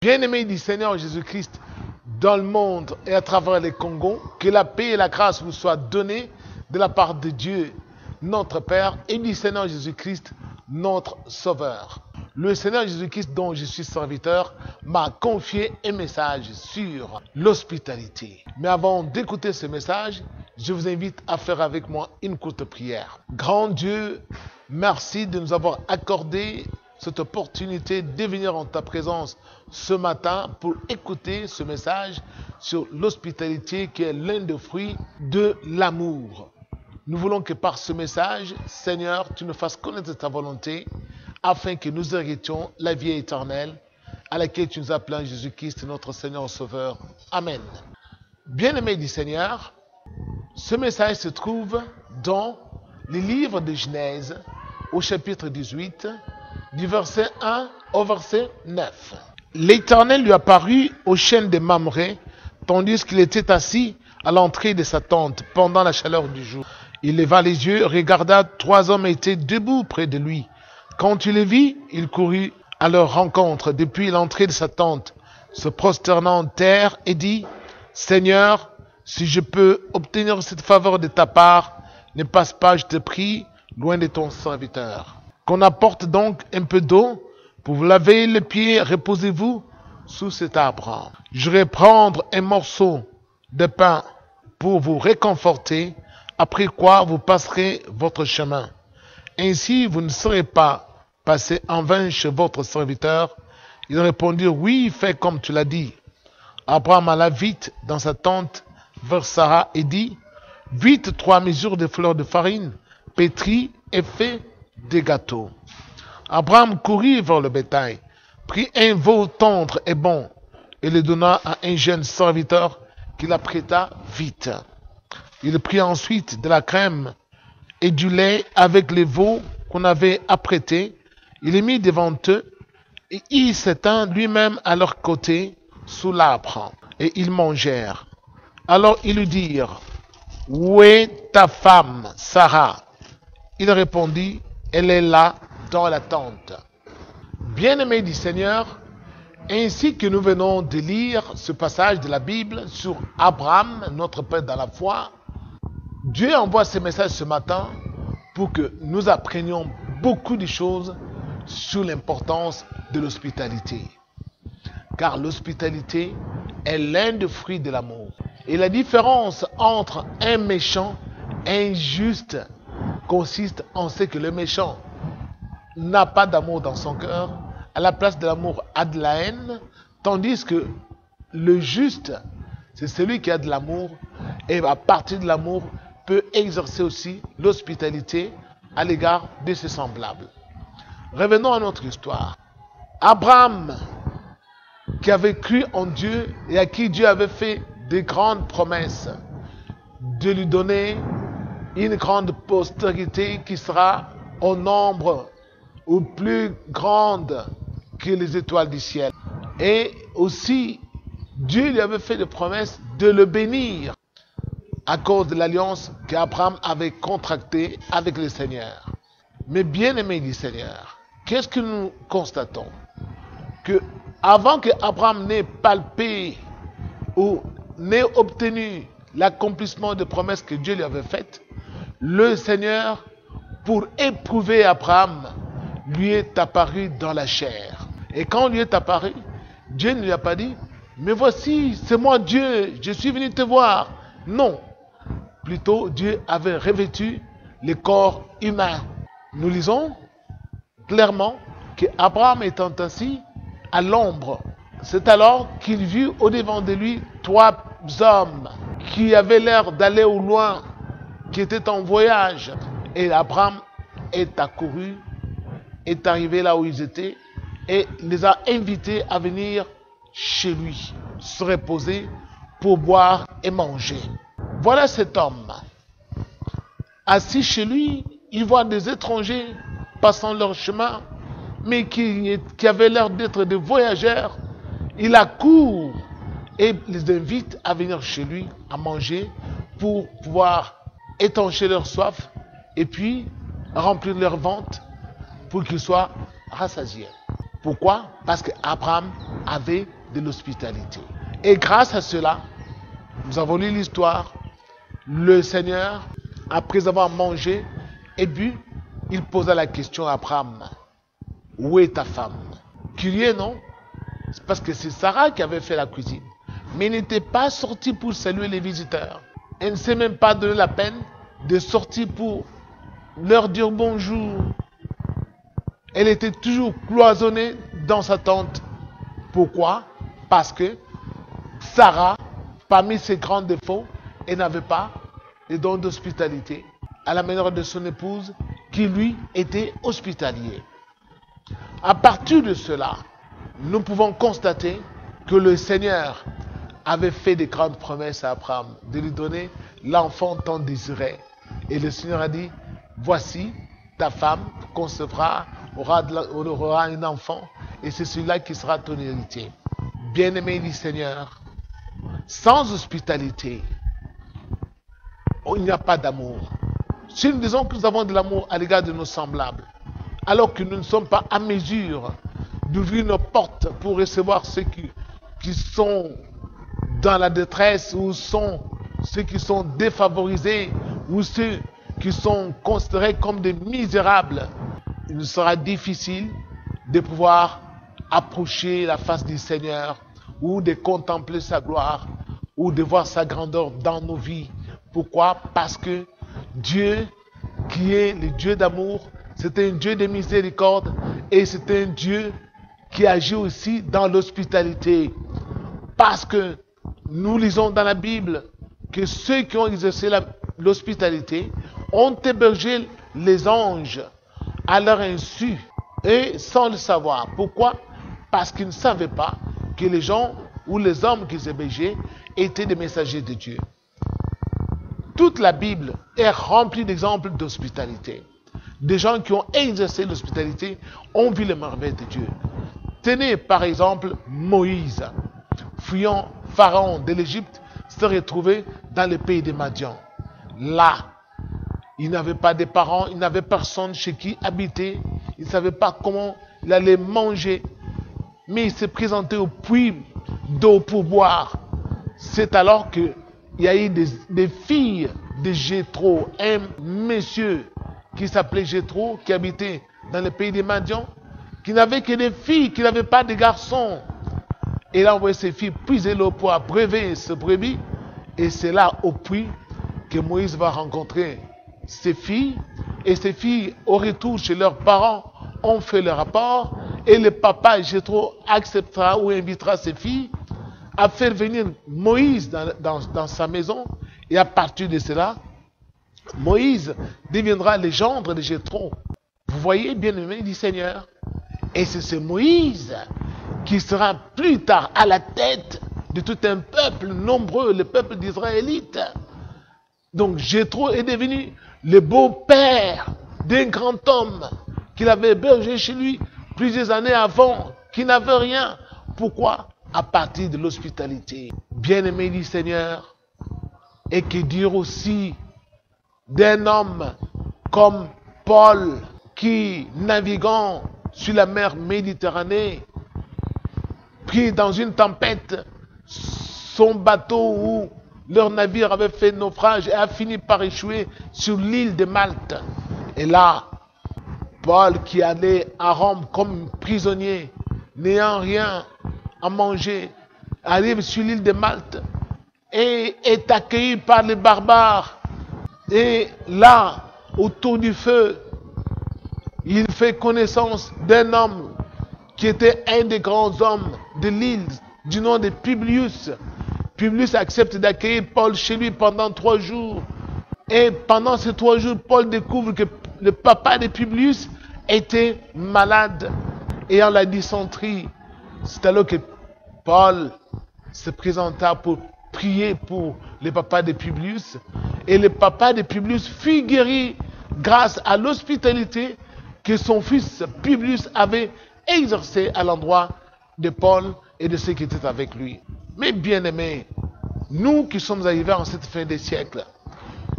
Bien-aimés du Seigneur Jésus-Christ, dans le monde et à travers les Congos, que la paix et la grâce vous soient données de la part de Dieu, notre Père, et du Seigneur Jésus-Christ, notre Sauveur. Le Seigneur Jésus-Christ, dont je suis serviteur, m'a confié un message sur l'hospitalité. Mais avant d'écouter ce message, je vous invite à faire avec moi une courte prière. Grand Dieu, merci de nous avoir accordé cette opportunité de venir en ta présence ce matin pour écouter ce message sur l'hospitalité qui est l'un des fruits de l'amour. Nous voulons que par ce message, Seigneur, tu nous fasses connaître ta volonté afin que nous héritions la vie éternelle à laquelle tu nous appelles Jésus-Christ, notre Seigneur Sauveur. Amen. Bien-aimés du Seigneur, ce message se trouve dans le livre de Genèse au chapitre 18, du verset 1 au verset 9. L'Éternel lui apparut au chêne de Mamré, tandis qu'il était assis à l'entrée de sa tente pendant la chaleur du jour. Il leva les yeux, regarda, 3 hommes étaient debout près de lui. Quand il les vit, il courut à leur rencontre depuis l'entrée de sa tente, se prosternant en terre et dit, « Seigneur, si je peux obtenir cette faveur de ta part, ne passe pas, je te prie, loin de ton serviteur. Qu'on apporte donc un peu d'eau pour vous laver les pieds, reposez-vous sous cet arbre. Je vais prendre un morceau de pain pour vous réconforter, après quoi vous passerez votre chemin. Ainsi vous ne serez pas passé en vain chez votre serviteur. » Ils répondirent, « Oui, fais comme tu l'as dit. » Abraham alla vite dans sa tente vers Sarah et dit, « Vite 3 mesures de fleurs de farine, pétries et fait des gâteaux. » Abraham courut vers le bétail, prit un veau tendre et bon, et le donna à un jeune serviteur qui l'apprêta vite. Il prit ensuite de la crème et du lait avec les veaux qu'on avait apprêtés. Il les mit devant eux, et il s'étend lui-même à leur côté sous l'arbre, et ils mangèrent. Alors ils lui dirent, « Où est ta femme, Sarah ?» Il répondit, « Elle est là, dans la tente. » Bien-aimés du Seigneur, ainsi que nous venons de lire ce passage de la Bible sur Abraham, notre Père dans la foi, Dieu envoie ce message ce matin pour que nous apprenions beaucoup de choses sur l'importance de l'hospitalité. Car l'hospitalité est l'un des fruits de l'amour. Et la différence entre un méchant et un juste consiste en ce que le méchant n'a pas d'amour dans son cœur, à la place de l'amour a de la haine, tandis que le juste, c'est celui qui a de l'amour, et à partir de l'amour, peut exercer aussi l'hospitalité à l'égard de ses semblables. Revenons à notre histoire. Abraham, qui avait cru en Dieu et à qui Dieu avait fait de grandes promesses, de lui donner une grande postérité qui sera au nombre ou plus grande que les étoiles du ciel. Et aussi, Dieu lui avait fait des promesses de le bénir à cause de l'alliance qu'Abraham avait contractée avec le Seigneur. Mais bien aimés du Seigneur, qu'est-ce que nous constatons? Que avant que Abraham n'ait palpé ou n'ait obtenu l'accomplissement des promesses que Dieu lui avait faites, le Seigneur, pour éprouver Abraham, lui est apparu dans la chair. Et quand lui est apparu, Dieu ne lui a pas dit, « Mais voici, c'est moi Dieu, je suis venu te voir. » Non. Plutôt, Dieu avait revêtu le corps humain. Nous lisons clairement qu'Abraham étant assis à l'ombre, c'est alors qu'il vit au-devant de lui 3 hommes qui avaient l'air d'aller au loin, qui étaient en voyage. Et Abraham est accouru, est arrivé là où ils étaient et les a invités à venir chez lui, se reposer pour boire et manger. Voilà cet homme. Assis chez lui, il voit des étrangers passant leur chemin, mais qui avaient l'air d'être des voyageurs. Il accourt et les invite à venir chez lui à manger pour pouvoir étancher leur soif et puis remplir leur ventre pour qu'ils soient rassasiés. Pourquoi? Parce qu'Abraham avait de l'hospitalité. Et grâce à cela, nous avons lu l'histoire, le Seigneur, après avoir mangé et bu, il posa la question à Abraham, où est ta femme? Curieux, non? C'est parce que c'est Sarah qui avait fait la cuisine. Mais elle n'était pas sortie pour saluer les visiteurs. Elle ne s'est même pas donné la peine de sortir pour leur dire bonjour. Elle était toujours cloisonnée dans sa tente. Pourquoi? Parce que Sarah, parmi ses grands défauts, elle n'avait pas les dons d'hospitalité, à la manière de son épouse, qui lui était hospitalier. À partir de cela, nous pouvons constater que le Seigneur avait fait des grandes promesses à Abraham, de lui donner l'enfant tant désiré. Et le Seigneur a dit, voici, ta femme concevra, aura un enfant, et c'est celui-là qui sera ton héritier. Bien-aimé du Seigneur, sans hospitalité, il n'y a pas d'amour. Si nous disons que nous avons de l'amour à l'égard de nos semblables, alors que nous ne sommes pas à mesure d'ouvrir nos portes pour recevoir ceux qui sont dans la détresse, ou sont ceux qui sont défavorisés, ou ceux qui sont considérés comme des misérables, il nous sera difficile de pouvoir approcher la face du Seigneur, ou de contempler sa gloire, ou de voir sa grandeur dans nos vies. Pourquoi? Parce que Dieu, qui est le Dieu d'amour, c'est un Dieu de miséricorde, et c'est un Dieu qui agit aussi dans l'hospitalité. Parce que nous lisons dans la Bible que ceux qui ont exercé l'hospitalité ont hébergé les anges à leur insu et sans le savoir. Pourquoi? Parce qu'ils ne savaient pas que les gens ou les hommes qu'ils hébergeaient étaient des messagers de Dieu. Toute la Bible est remplie d'exemples d'hospitalité. Des gens qui ont exercé l'hospitalité ont vu les merveilles de Dieu. Tenez par exemple Moïse, fuyant Pharaon de l'Égypte, se retrouvait dans le pays des Madian. Là, il n'avait pas de parents, il n'avait personne chez qui habiter, il ne savait pas comment il allait manger, mais il s'est présenté au puits d'eau pour boire. C'est alors qu'il y a eu des filles de Jéthro, un monsieur qui s'appelait Jéthro, qui habitait dans le pays des Madian, qui n'avait que des filles, qui n'avait pas de garçons. Et il a envoyé ses filles puiser l'eau pour abreuver ce brebis. Et c'est là, au puits, que Moïse va rencontrer ses filles. Et ces filles, au retour chez leurs parents, ont fait le rapport. Et le papa Jéthro acceptera ou invitera ses filles à faire venir Moïse dans sa maison. Et à partir de cela, Moïse deviendra le gendre de Jéthro. Vous voyez, bien-aimé du Seigneur. Et c'est ce Moïse qui sera plus tard à la tête de tout un peuple nombreux, le peuple d'Israélites. Donc Jéthro est devenu le beau-père d'un grand homme qu'il avait hébergé chez lui plusieurs années avant, qui n'avait rien. Pourquoi? À partir de l'hospitalité. Bien-aimé du Seigneur, et que dire aussi d'un homme comme Paul, qui, naviguant sur la mer Méditerranée, pris dans une tempête, son bateau ou leur navire avait fait naufrage et a fini par échouer sur l'île de Malte. Et là, Paul, qui allait à Rome comme prisonnier, n'ayant rien à manger, arrive sur l'île de Malte et est accueilli par les barbares. Et là, autour du feu, il fait connaissance d'un homme qui était un des grands hommes de l'île, du nom de Publius. Publius accepte d'accueillir Paul chez lui pendant 3 jours. Et pendant ces 3 jours, Paul découvre que le papa de Publius était malade, ayant la dysenterie. C'est alors que Paul se présenta pour prier pour le papa de Publius. Et le papa de Publius fut guéri grâce à l'hospitalité que son fils Publius avait exercé à l'endroit de Paul et de ceux qui étaient avec lui. Mais bien aimés, nous qui sommes arrivés en cette fin des siècles,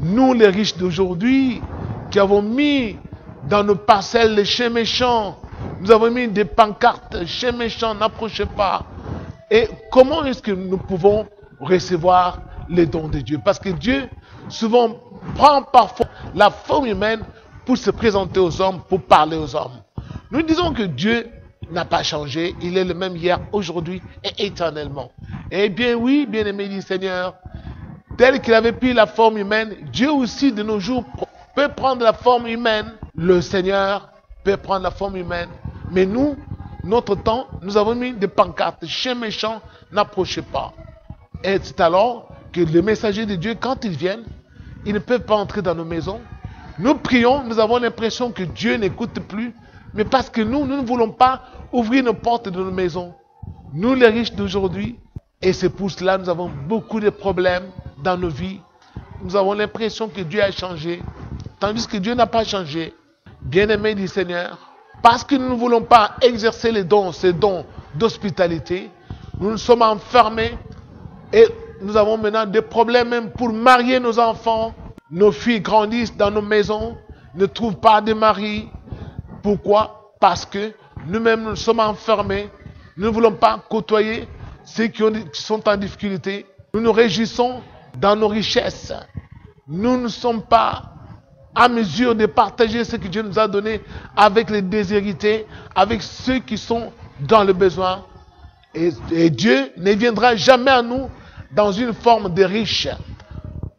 nous les riches d'aujourd'hui, qui avons mis dans nos parcelles les chiens méchants, nous avons mis des pancartes, chiens méchants, n'approchez pas, Et comment est-ce que nous pouvons recevoir les dons de Dieu? Parce que Dieu, souvent, prend parfois la forme humaine pour se présenter aux hommes, pour parler aux hommes. Nous disons que Dieu n'a pas changé. Il est le même hier, aujourd'hui et éternellement. Eh bien oui, bien-aimé du Seigneur, tel qu'il avait pris la forme humaine, Dieu aussi de nos jours peut prendre la forme humaine. Le Seigneur peut prendre la forme humaine. Mais nous, notre temps, nous avons mis des pancartes. Chien méchant, n'approchez pas. Et c'est alors que les messagers de Dieu, quand ils viennent, ils ne peuvent pas entrer dans nos maisons. Nous prions, nous avons l'impression que Dieu n'écoute plus. Mais parce que nous ne voulons pas ouvrir nos portes de nos maisons. Nous, les riches d'aujourd'hui, et c'est pour cela que nous avons beaucoup de problèmes dans nos vies. Nous avons l'impression que Dieu a changé, tandis que Dieu n'a pas changé. Bien-aimés du Seigneur, parce que nous ne voulons pas exercer les dons, ces dons d'hospitalité, nous nous sommes enfermés et nous avons maintenant des problèmes même pour marier nos enfants. Nos filles grandissent dans nos maisons, ne trouvent pas de mari. Pourquoi? Parce que nous-mêmes nous sommes enfermés. Nous ne voulons pas côtoyer ceux qui sont en difficulté. Nous nous réjouissons dans nos richesses. Nous ne sommes pas à mesure de partager ce que Dieu nous a donné avec les déshérités, avec ceux qui sont dans le besoin. Et Dieu ne viendra jamais à nous dans une forme de riche.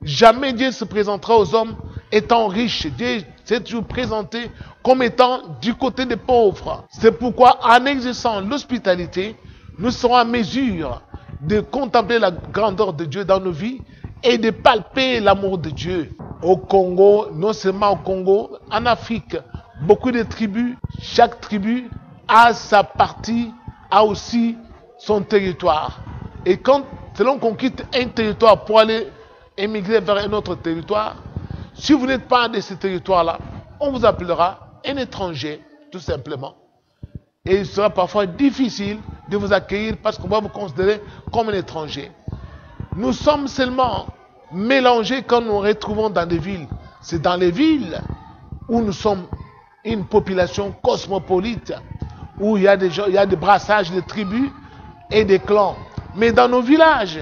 Jamais Dieu se présentera aux hommes étant riche. Dieu s'est toujours présenté comme étant du côté des pauvres. C'est pourquoi, en exerçant l'hospitalité, nous serons à mesure de contempler la grandeur de Dieu dans nos vies et de palper l'amour de Dieu. Au Congo, non seulement au Congo, en Afrique, beaucoup de tribus, chaque tribu a sa partie, a aussi son territoire. Et quand, selon qu'on quitte un territoire pour aller émigrer vers un autre territoire, si vous n'êtes pas de ce territoire-là, on vous appellera un étranger, tout simplement. Et il sera parfois difficile de vous accueillir parce qu'on va vous considérer comme un étranger. Nous sommes seulement mélangés quand nous nous retrouvons dans des villes. C'est dans les villes où nous sommes une population cosmopolite, où il y a des gens, il y a des brassages de tribus et des clans. Mais dans nos villages,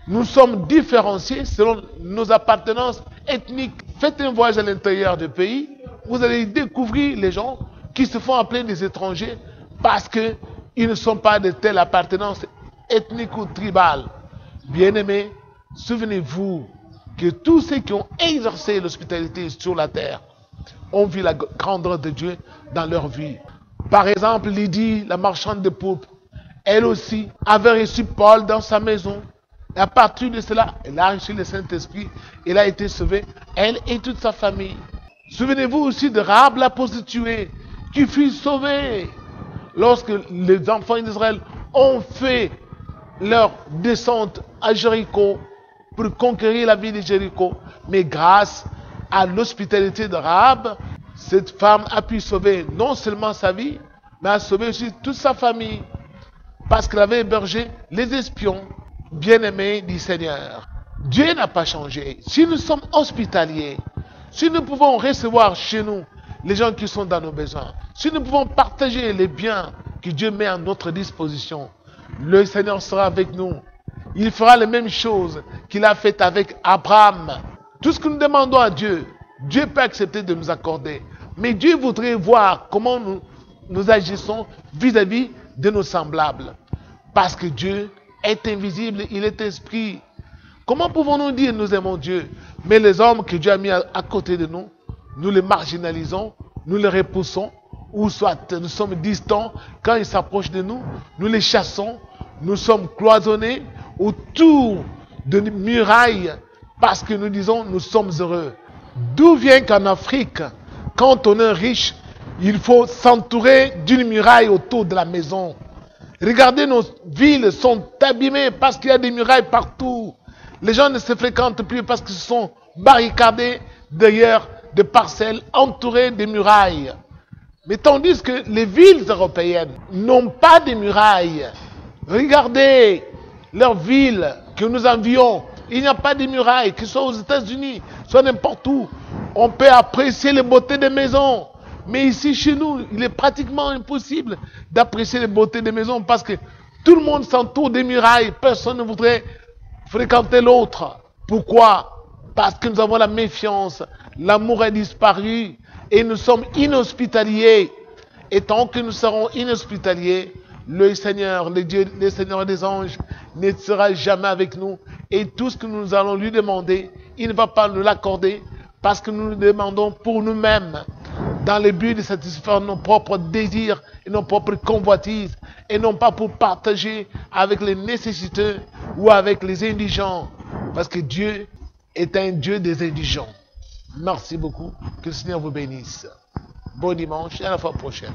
nous sommes différenciés selon nos appartenances ethniques. Faites un voyage à l'intérieur du pays, vous allez découvrir les gens qui se font appeler des étrangers parce qu'ils ne sont pas de telle appartenance ethnique ou tribale. Bien-aimés, souvenez-vous que tous ceux qui ont exercé l'hospitalité sur la terre ont vu la grandeur de Dieu dans leur vie. Par exemple, Lydie, la marchande de pourpre, elle aussi avait reçu Paul dans sa maison. Et à partir de cela, elle a reçu le Saint-Esprit, elle a été sauvée, elle et toute sa famille. Souvenez-vous aussi de Rahab la prostituée, qui fut sauvée lorsque les enfants d'Israël ont fait leur descente à Jéricho pour conquérir la ville de Jéricho. Mais grâce à l'hospitalité de Rahab, cette femme a pu sauver non seulement sa vie, mais a sauvé aussi toute sa famille, parce qu'elle avait hébergé les espions. Bien-aimés du Seigneur, Dieu n'a pas changé. Si nous sommes hospitaliers, si nous pouvons recevoir chez nous les gens qui sont dans nos besoins, si nous pouvons partager les biens que Dieu met à notre disposition, le Seigneur sera avec nous. Il fera les mêmes choses qu'il a faites avec Abraham. Tout ce que nous demandons à Dieu, Dieu peut accepter de nous accorder. Mais Dieu voudrait voir comment nous agissons vis-à-vis de nos semblables. Parce que Dieu est invisible, il est esprit. Comment pouvons-nous dire nous aimons Dieu, mais les hommes que Dieu a mis à côté de nous, nous les marginalisons, nous les repoussons, ou soit nous sommes distants, quand ils s'approchent de nous, nous les chassons, nous sommes cloisonnés autour de murailles, parce que nous disons nous sommes heureux. D'où vient qu'en Afrique, quand on est riche, il faut s'entourer d'une muraille autour de la maison. Regardez, nos villes sont abîmées parce qu'il y a des murailles partout. Les gens ne se fréquentent plus parce qu'ils sont barricadés derrière des parcelles entourées de murailles. Mais tandis que les villes européennes n'ont pas de murailles. Regardez leurs villes que nous envions. Il n'y a pas de murailles, que ce soit aux États-Unis, soit n'importe où. On peut apprécier les beautés des maisons. Mais ici, chez nous, il est pratiquement impossible d'apprécier les beautés des maisons parce que Tout le monde s'entoure des murailles. Personne ne voudrait fréquenter l'autre. Pourquoi? Parce que nous avons la méfiance. L'amour est disparu et nous sommes inhospitaliers. Et tant que nous serons inhospitaliers, le Seigneur, le Dieu, le Seigneur des anges ne sera jamais avec nous. Et tout ce que nous allons lui demander, il ne va pas nous l'accorder parce que nous le demandons pour nous-mêmes, dans le but de satisfaire nos propres désirs et nos propres convoitises, et non pas pour partager avec les nécessiteux ou avec les indigents, parce que Dieu est un Dieu des indigents. Merci beaucoup. Que le Seigneur vous bénisse. Bon dimanche et à la fois prochaine.